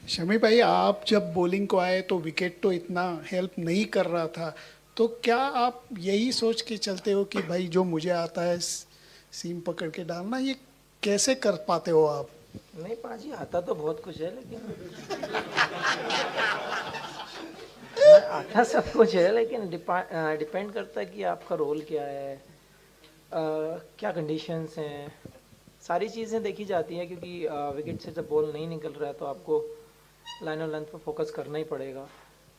शमी भाई, आप जब बॉलिंग को आए तो विकेट तो इतना हेल्प नहीं कर रहा था, तो क्या आप यही सोच के चलते हो कि भाई जो मुझे आता है सीम पकड़ के डालना, ये कैसे कर पाते हो आप? नहीं पाजी, आता तो बहुत कुछ है लेकिन हाँ, आता सब कुछ है लेकिन डिपेंड करता है कि आपका रोल क्या है, क्या कंडीशंस हैं। सारी चीज़ें देखी जाती हैं क्योंकि विकेट से जब बॉल नहीं निकल रहा है तो आपको लाइन और लेंथ पर फोकस करना ही पड़ेगा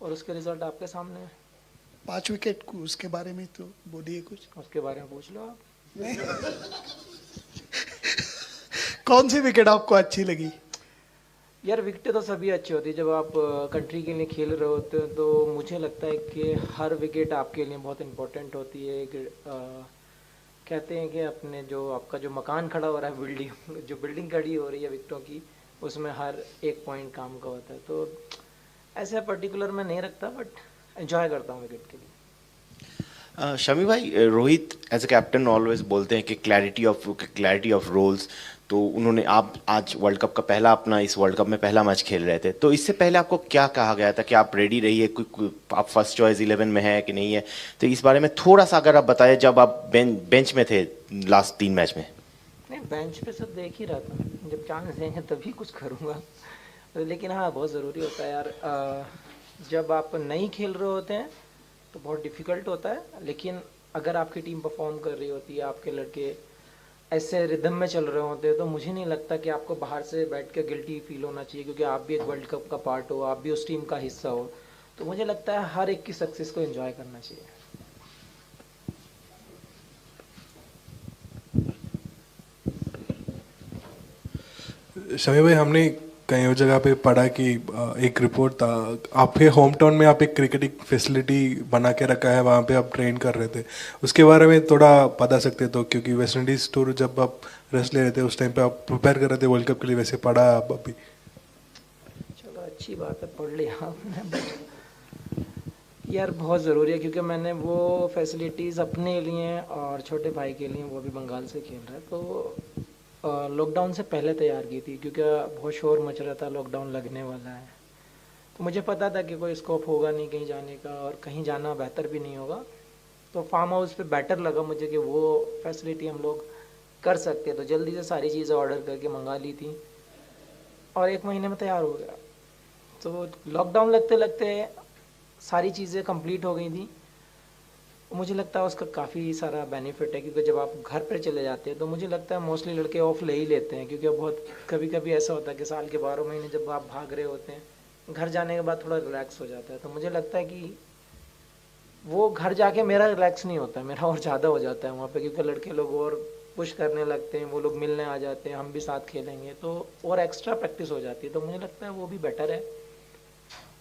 और उसके रिजल्ट आपके सामने है। 5 विकेट को उसके बारे में तो बोलिए कुछ। उसके बारे में पूछ लो आप। कौन सी विकेट आपको अच्छी लगी? यार विकेटें तो सभी अच्छी होती है जब आप कंट्री के लिए खेल रहे होते हो, तो मुझे लगता है कि हर विकेट आपके लिए बहुत इंपॉर्टेंट होती है। कहते हैं कि अपने जो आपका जो मकान खड़ा हो रहा है, बिल्डिंग जो बिल्डिंग खड़ी हो रही है विकेटों की, उसमें हर एक पॉइंट काम का होता है। तो ऐसे पर्टिकुलर मैं नहीं रखता, बट एंजॉय करता हूँ विकेट के लिए। शमी भाई, Rohit as a captain always बोलते हैं कि क्लैरिटी ऑफ रोल्स। तो उन्होंने, आप आज वर्ल्ड कप का पहला, अपना इस वर्ल्ड कप में पहला मैच खेल रहे थे, तो इससे पहले आपको क्या कहा गया था कि आप रेडी रहिए, आप फर्स्ट चॉइस 11 में है कि नहीं है? तो इस बारे में थोड़ा सा अगर आप बताएं, जब आप बेंच में थे लास्ट 3 मैच में। नहीं, बेंच पे सब देख ही रहा था, जब चांस देंगे तभी कुछ करूँगा। लेकिन हाँ, बहुत ज़रूरी होता है यार। जब आप नहीं खेल रहे होते हैं तो बहुत डिफ़िकल्ट होता है, लेकिन अगर आपकी टीम परफॉर्म कर रही होती है, आपके लड़के ऐसे रिदम में चल रहे होते हैं, तो मुझे नहीं लगता कि आपको बाहर से बैठ के गिल्टी फील होना चाहिए, क्योंकि आप भी एक वर्ल्ड कप का पार्ट हो, आप भी उस टीम का हिस्सा हो। तो मुझे लगता है हर एक की सक्सेस को एंजॉय करना चाहिए। शमी भाई, हमने कई और जगह पे पढ़ा कि एक रिपोर्ट था, आपके होम टाउन में आप एक क्रिकेटिंग फैसिलिटी बना के रखा है, वहाँ पे आप ट्रेन कर रहे थे। उसके बारे में थोड़ा बता सकते तो, क्योंकि वेस्ट इंडीज टूर जब आप रेस्ट ले रहे थे उस टाइम पे आप प्रिपेयर कर रहे थे वर्ल्ड कप के लिए, वैसे पढ़ा आप अभी? चलो, अच्छी बात है, पढ़ लिया आपने। बट यार बहुत ज़रूरी है, क्योंकि मैंने वो फैसिलिटीज़ अपने लिए और छोटे भाई के लिए, वो भी बंगाल से खेल रहा है, तो लॉकडाउन से पहले तैयार की थी, क्योंकि बहुत शोर मच रहा था लॉकडाउन लगने वाला है। तो मुझे पता था कि कोई स्कोप होगा नहीं कहीं जाने का, और कहीं जाना बेहतर भी नहीं होगा। तो फार्म हाउस पे बेटर लगा मुझे कि वो फैसिलिटी हम लोग कर सकते, तो जल्दी से सारी चीज़ें ऑर्डर करके मंगा ली थी और 1 महीने में तैयार हो गया। तो लॉकडाउन लगते लगते सारी चीज़ें कंप्लीट हो गई थी। मुझे लगता है उसका काफ़ी सारा बेनिफिट है, क्योंकि जब आप घर पर चले जाते हैं तो मुझे लगता है मोस्टली लड़के ऑफ ले ही लेते हैं, क्योंकि बहुत कभी कभी ऐसा होता है कि साल के 12 महीने जब आप भाग रहे होते हैं, घर जाने के बाद थोड़ा रिलैक्स हो जाता है। तो मुझे लगता है कि वो घर जाके मेरा रिलैक्स नहीं होता है, मेरा और ज़्यादा हो जाता है वहाँ पे, क्योंकि लड़के लोग और पुश करने लगते हैं, वो लोग मिलने आ जाते हैं, हम भी साथ खेलेंगे, तो और एक्स्ट्रा प्रैक्टिस हो जाती है। तो मुझे लगता है वो भी बेटर है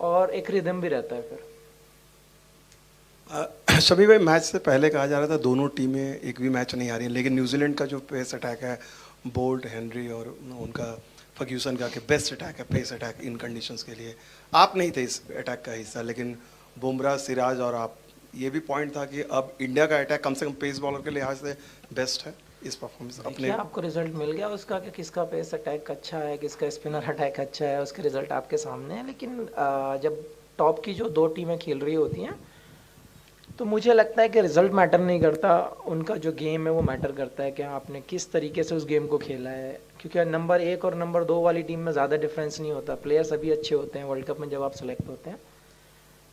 और एक रिदम भी रहता है फिर। शमी भाई, मैच से पहले कहा जा रहा था दोनों टीमें एक भी मैच नहीं आ रही हैं, लेकिन न्यूजीलैंड का जो पेस अटैक है, बोल्ट, हेनरी और उनका फर्ग्यूसन का, कि बेस्ट अटैक है, पेस अटैक इन कंडीशंस के लिए। आप नहीं थे इस अटैक का हिस्सा, लेकिन बुमराह, सिराज और आप, ये भी पॉइंट था कि अब इंडिया का अटैक कम से कम पेस बॉलर के लिहाज से बेस्ट है इस परफॉर्मेंस अपने। क्या आपको रिजल्ट मिल गया उसका कि किसका पेस अटैक अच्छा है, किसका स्पिनर अटैक अच्छा है? उसके रिजल्ट आपके सामने है। लेकिन जब टॉप की जो दो टीमें खेल रही होती हैं, तो मुझे लगता है कि रिजल्ट मैटर नहीं करता, उनका जो गेम है वो मैटर करता है कि आपने किस तरीके से उस गेम को खेला है। क्योंकि नंबर 1 और नंबर 2 वाली टीम में ज़्यादा डिफरेंस नहीं होता, प्लेयर सभी अच्छे होते हैं वर्ल्ड कप में जब आप सेलेक्ट होते हैं।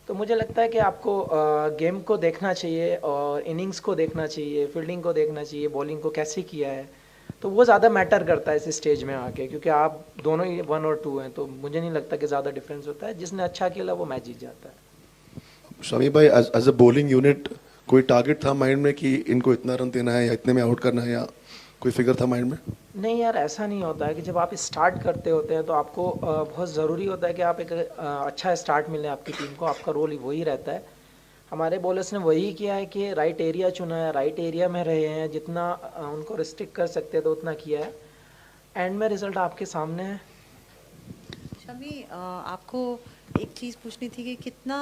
तो मुझे लगता है कि आपको गेम को देखना चाहिए और इनिंग्स को देखना चाहिए, फील्डिंग को देखना चाहिए, बॉलिंग को कैसे किया है। तो वो ज़्यादा मैटर करता है इस स्टेज में आके, क्योंकि आप दोनों ही 1 और 2 हैं, तो मुझे नहीं लगता कि ज़्यादा डिफरेंस होता है। जिसने अच्छा खेला वो मैच जीत जाता है। शमी भाई, एज अ बॉलिंग यूनिट कोई टारगेट था माइंड में कि इनको इतना रन देना है या इतने में आउट करना है, या कोई फिगर था माइंड में? नहीं यार, ऐसा नहीं होता है कि जब आप स्टार्ट करते होते हैं तो आपको बहुत ज़रूरी होता है कि आप एक अच्छा स्टार्ट मिले आपकी टीम को, आपका रोल ही वही रहता है। हमारे बॉलर्स ने वही किया है कि राइट एरिया चुना है, राइट एरिया में रहे हैं, जितना उनको रिस्ट्रिक्ट कर सकते हैं तो उतना किया है। एंड में रिजल्ट आपके सामने है। शमी, आपको एक चीज़ पूछनी थी कि कितना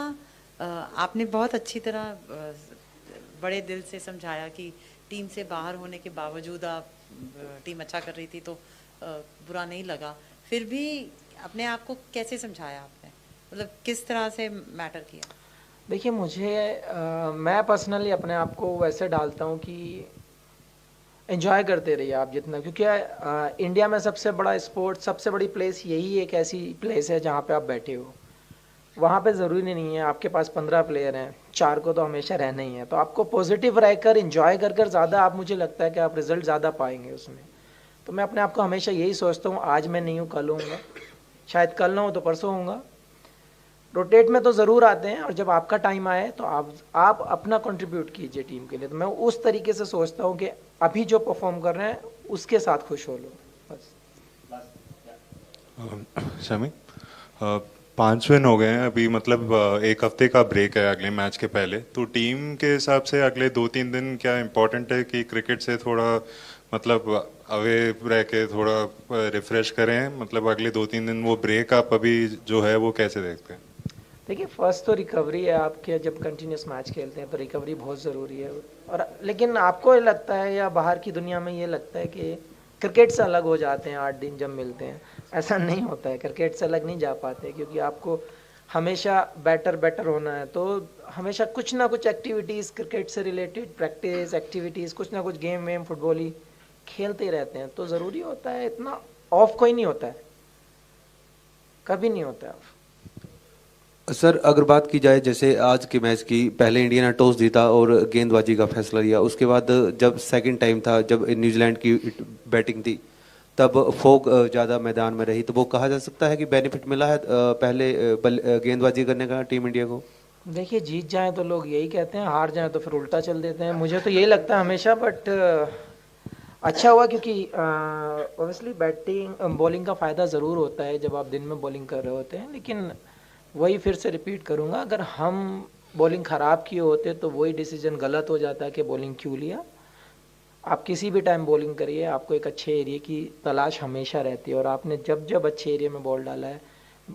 आपने बहुत अच्छी तरह बड़े दिल से समझाया कि टीम से बाहर होने के बावजूद आप टीम अच्छा कर रही थी तो बुरा नहीं लगा। फिर भी अपने आप को कैसे समझाया आपने, मतलब किस तरह से मैटर किया? देखिए मुझे मैं पर्सनली अपने आप को वैसे डालता हूँ कि एंजॉय करते रहिए आप जितना, क्योंकि इंडिया में सबसे बड़ा स्पोर्ट, सबसे बड़ी प्लेस यही एक ऐसी प्लेस है जहाँ पे आप बैठे हो। वहाँ पे ज़रूरी नहीं है आपके पास 15 प्लेयर हैं, 4 को तो हमेशा रहना ही है, तो आपको पॉजिटिव रहकर इंजॉय कर कर ज़्यादा आप, मुझे लगता है कि आप रिजल्ट ज़्यादा पाएंगे उसमें। तो मैं अपने आप को हमेशा यही सोचता हूँ, आज मैं नहीं हूँ कल होऊंगा, शायद कल ना हो तो परसों होऊंगा। रोटेट में तो ज़रूर आते हैं, और जब आपका टाइम आए तो आप अपना कंट्रीब्यूट कीजिए टीम के लिए। तो मैं उस तरीके से सोचता हूँ कि अभी जो परफॉर्म कर रहे हैं उसके साथ खुश हो लो बस। शमी, 5 विन हो गए हैं अभी, मतलब एक हफ्ते का ब्रेक है अगले मैच के पहले, तो टीम के हिसाब से अगले 2-3 दिन क्या इम्पोर्टेंट है कि क्रिकेट से थोड़ा मतलब अवे रह के थोड़ा रिफ्रेश करें, मतलब अगले 2-3 दिन वो ब्रेक आप अभी जो है वो कैसे देखते हैं? देखिए फर्स्ट तो रिकवरी है आपके, जब कंटिन्यूस मैच खेलते हैं तो रिकवरी बहुत ज़रूरी है। और लेकिन आपको ये लगता है या बाहर की दुनिया में ये लगता है कि क्रिकेट से अलग हो जाते हैं 8 दिन जब मिलते हैं, ऐसा नहीं होता है। क्रिकेट से अलग नहीं जा पाते, क्योंकि आपको हमेशा बेटर होना है। तो हमेशा कुछ ना कुछ एक्टिविटीज़ क्रिकेट से रिलेटेड, प्रैक्टिस एक्टिविटीज़, कुछ ना कुछ गेम वेम फुटबॉल ही खेलते ही रहते हैं। तो ज़रूरी होता है, इतना ऑफ कोई नहीं होता है, कभी नहीं होता है ऑफ। सर अगर बात की जाए जैसे आज के मैच की, पहले इंडिया ने टॉस जीता और गेंदबाजी का फैसला लिया, उसके बाद जब सेकंड टाइम था, जब न्यूजीलैंड की बैटिंग थी, तब फोक ज़्यादा मैदान में रही, तो वो कहा जा सकता है कि बेनिफिट मिला है पहले गेंदबाजी करने का टीम इंडिया को? देखिए जीत जाए तो लोग यही कहते हैं, हार जाए तो फिर उल्टा चल देते हैं। मुझे तो यही लगता है हमेशा, बट अच्छा हुआ, क्योंकि ऑब्वियसली बैटिंग बॉलिंग का फ़ायदा ज़रूर होता है जब आप दिन में बॉलिंग कर रहे होते हैं। लेकिन वही फिर से रिपीट करूँगा, अगर हम बॉलिंग ख़राब किए होते तो वही डिसीजन गलत हो जाता कि बॉलिंग क्यों लिया। आप किसी भी टाइम बॉलिंग करिए, आपको एक अच्छे एरिया की तलाश हमेशा रहती है, और आपने जब अच्छे एरिया में बॉल डाला है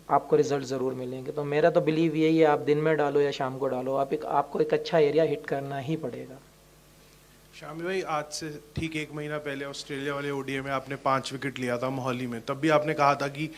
आपको रिजल्ट ज़रूर मिलेंगे। तो मेरा तो बिलीव यही है, आप दिन में डालो या शाम को डालो, आपको एक अच्छा एरिया हिट करना ही पड़ेगा। शामी भाई, आज से ठीक 1 महीना पहले ऑस्ट्रेलिया वाले ओडीआई में आपने 5 विकेट लिया था मोहाली में, तब भी आपने कहा था कि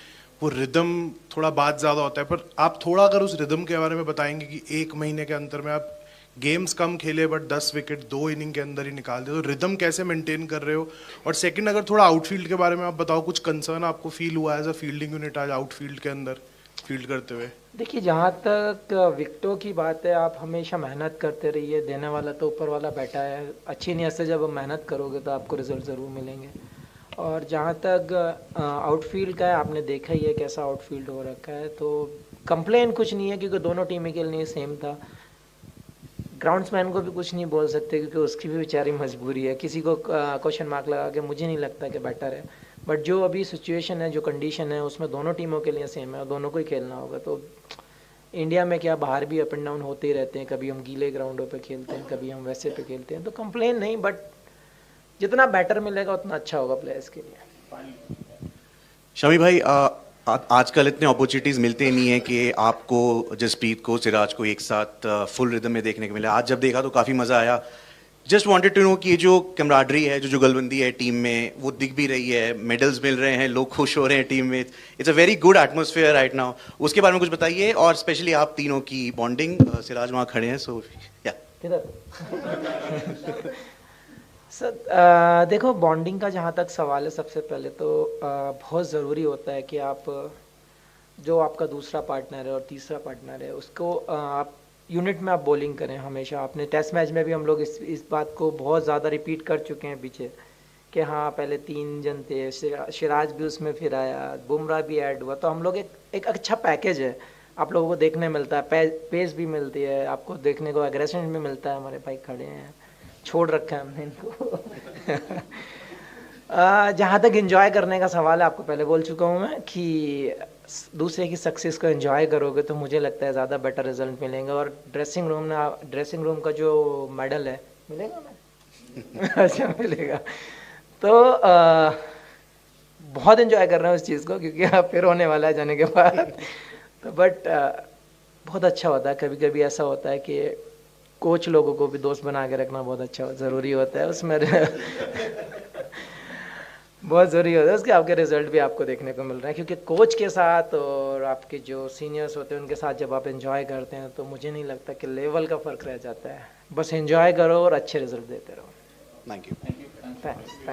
वो रिदम थोड़ा बाद ज़्यादा होता है, पर आप थोड़ा अगर उस रिदम के बारे में बताएंगे कि 1 महीने के अंतर में आप गेम्स कम खेले बट 10 विकेट 2 इनिंग के अंदर ही निकाल दिए, तो रिदम कैसे मेंटेन कर रहे हो? और सेकंड, अगर थोड़ा आउटफील्ड के बारे में आप बताओ, कुछ कंसर्न आपको फील हुआ एज अ फील्डिंग यूनिट आज आउटफील्ड के अंदर फील्ड करते हुए? देखिए जहाँ तक विकेटों की बात है, आप हमेशा मेहनत करते रहिए, देने वाला तो ऊपर वाला बैठा है। अच्छी नीयत से जब मेहनत करोगे तो आपको रिजल्ट ज़रूर मिलेंगे। और जहाँ तक आउटफील्ड का है, आपने देखा ही है कैसा आउटफील्ड हो रखा है, तो कंप्लेन कुछ नहीं है, क्योंकि दोनों टीमें के लिए सेम था। ग्राउंड्समैन को भी कुछ नहीं बोल सकते, क्योंकि उसकी भी बेचारी मजबूरी है। किसी को क्वेश्चन मार्क लगा के मुझे नहीं लगता कि बेटर है, बट जो अभी सिचुएशन है, जो कंडीशन है, उसमें दोनों टीमों के लिए सेम है और दोनों को ही खेलना होगा। तो इंडिया में क्या, बाहर भी अप एंड डाउन होते ही रहते हैं, कभी हम गीले ग्राउंडों पे खेलते हैं, कभी हम वैसे पे खेलते हैं, तो कंप्लेन नहीं, बट जितना बैटर मिलेगा उतना अच्छा होगा प्लेयर्स के लिए। शमी भाई, आजकल इतने अपॉर्चुनिटीज़ मिलते नहीं है कि आपको, जसप्रीत को, सिराज को एक साथ फुल रिदम में देखने को मिला। आज जब देखा तो काफ़ी मज़ा आया। जस्ट वांटेड टू नो कि ये जो कैमराडरी है, जो जुगलबंदी है टीम में, वो दिख भी रही है, मेडल्स मिल रहे हैं, लोग खुश हो रहे हैं टीम में, it's a very good atmosphere right now. उसके बारे में कुछ बताइए, और स्पेशली आप तीनों की बॉन्डिंग। सिराज वहाँ खड़े हैं, सो या सर देखो, बॉन्डिंग का जहाँ तक सवाल है, सबसे पहले तो बहुत ज़रूरी होता है कि आप जो आपका दूसरा पार्टनर है और तीसरा पार्टनर है, उसको आप यूनिट में आप बॉलिंग करें हमेशा। आपने टेस्ट मैच में भी हम लोग इस बात को बहुत ज़्यादा रिपीट कर चुके हैं पीछे, कि हाँ पहले 3 जन थे, सिराज भी उसमें फिर आया, बुमराह भी ऐड हुआ, तो हम लोग एक अच्छा पैकेज है, आप लोगों को देखने मिलता है, पेस भी मिलती है आपको देखने को, एग्रेशन भी मिलता है। हमारे भाई खड़े हैं, छोड़ रखा है हमने इनको। जहाँ तक एंजॉय करने का सवाल है, आपको पहले बोल चुका हूँ मैं कि दूसरे की सक्सेस को एंजॉय करोगे तो मुझे लगता है ज़्यादा बेटर रिजल्ट मिलेंगे। और ड्रेसिंग रूम का जो मेडल है, मिलेगा ना? अच्छा मिलेगा। तो बहुत एंजॉय कर रहा हूँ उस चीज़ को, क्योंकि अब फिर होने वाला है जाने के बाद। तो बट बहुत अच्छा होता है। कभी कभी ऐसा होता है कि कोच लोगों को भी दोस्त बना के रखना बहुत अच्छा ज़रूरी होता है उसमें। बहुत ज़रूरी होता है उसके, आपके रिजल्ट भी आपको देखने को मिल रहे हैं, क्योंकि कोच के साथ और आपके जो सीनियर्स होते हैं उनके साथ जब आप एंजॉय करते हैं तो मुझे नहीं लगता कि लेवल का फ़र्क रह जाता है। बस एंजॉय करो और अच्छे रिजल्ट देते रहो। Thank you. थैंक्स।